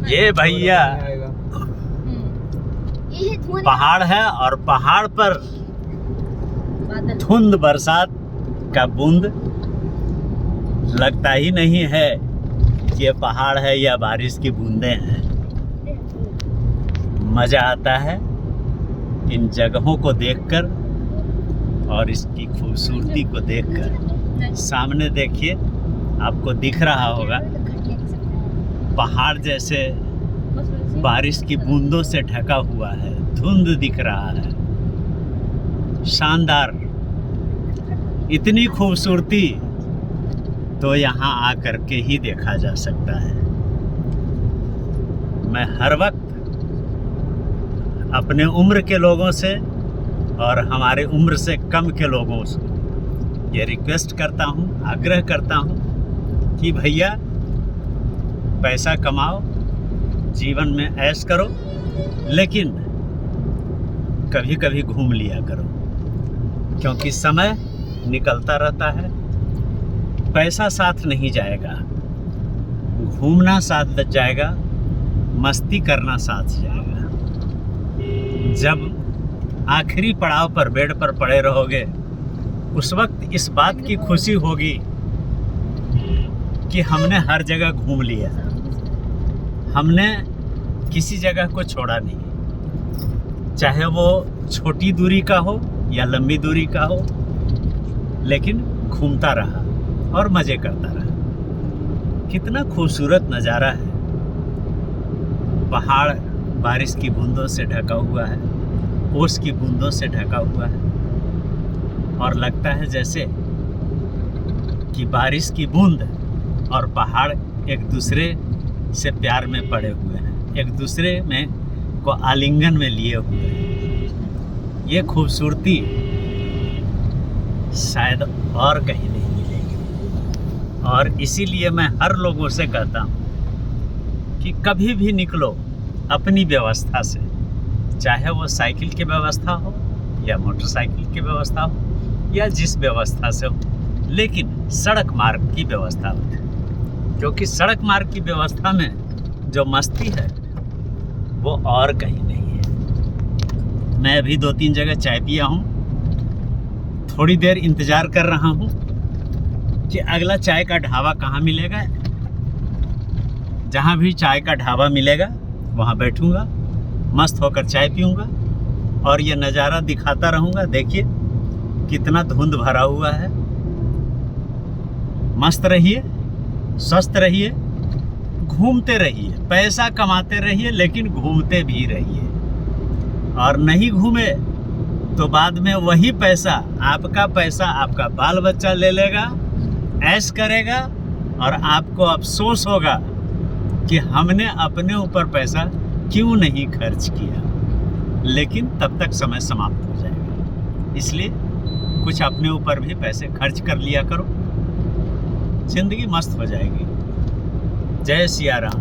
ये भैया पहाड़ है और पहाड़ पर धुंध बरसात का बूंद लगता ही नहीं है कि ये पहाड़ है या बारिश की बूंदें हैं। मज़ा आता है इन जगहों को देखकर और इसकी खूबसूरती को देखकर। सामने देखिए, आपको दिख रहा होगा पहाड़ जैसे बारिश की बूंदों से ढका हुआ है, धुंध दिख रहा है। शानदार, इतनी खूबसूरती तो यहाँ आकर के ही देखा जा सकता है। मैं हर वक्त अपने उम्र के लोगों से और हमारे उम्र से कम के लोगों से ये रिक्वेस्ट करता हूँ, आग्रह करता हूँ कि भैया पैसा कमाओ, जीवन में ऐश करो, लेकिन कभी कभी घूम लिया करो, क्योंकि समय निकलता रहता है। पैसा साथ नहीं जाएगा, घूमना साथ जाएगा, मस्ती करना साथ जाएगा। जब आखिरी पड़ाव पर बेड पर पड़े रहोगे, उस वक्त इस बात की खुशी होगी कि हमने हर जगह घूम लिया, हमने किसी जगह को छोड़ा नहीं, चाहे वो छोटी दूरी का हो या लंबी दूरी का हो, लेकिन घूमता रहा और मज़े करता रहा। कितना खूबसूरत नज़ारा है। पहाड़ बारिश की बूंदों से ढका हुआ है, ओस की बूंदों से ढका हुआ है, और लगता है जैसे कि बारिश की बूंद और पहाड़ एक दूसरे से प्यार में पड़े हुए हैं, एक दूसरे में को आलिंगन में लिए हुए हैं। ये खूबसूरती शायद और कहीं नहीं मिलेगी। और इसीलिए मैं हर लोगों से कहता हूँ कि कभी भी निकलो अपनी व्यवस्था से, चाहे वो साइकिल की व्यवस्था हो या मोटरसाइकिल की व्यवस्था हो या जिस व्यवस्था से हो, लेकिन सड़क मार्ग की व्यवस्था हो, क्योंकि सड़क मार्ग की व्यवस्था में जो मस्ती है वो और कहीं नहीं है। मैं अभी 2-3 जगह चाय पिया हूँ, थोड़ी देर इंतज़ार कर रहा हूँ कि अगला चाय का ढाबा कहाँ मिलेगा। जहाँ भी चाय का ढाबा मिलेगा वहाँ बैठूँगा, मस्त होकर चाय पीऊँगा और ये नज़ारा दिखाता रहूँगा। देखिए कितना धुंध भरा हुआ है। मस्त रहिए, स्वस्थ रहिए, घूमते रहिए, पैसा कमाते रहिए, लेकिन घूमते भी रहिए। और नहीं घूमे तो बाद में वही पैसा आपका बाल बच्चा ले लेगा, ऐश करेगा, और आपको अफसोस होगा कि हमने अपने ऊपर पैसा क्यों नहीं खर्च किया। लेकिन तब तक समय समाप्त हो जाएगा। इसलिए कुछ अपने ऊपर भी पैसे खर्च कर लिया करो, जिंदगी मस्त हो जाएगी। जय सिया राम।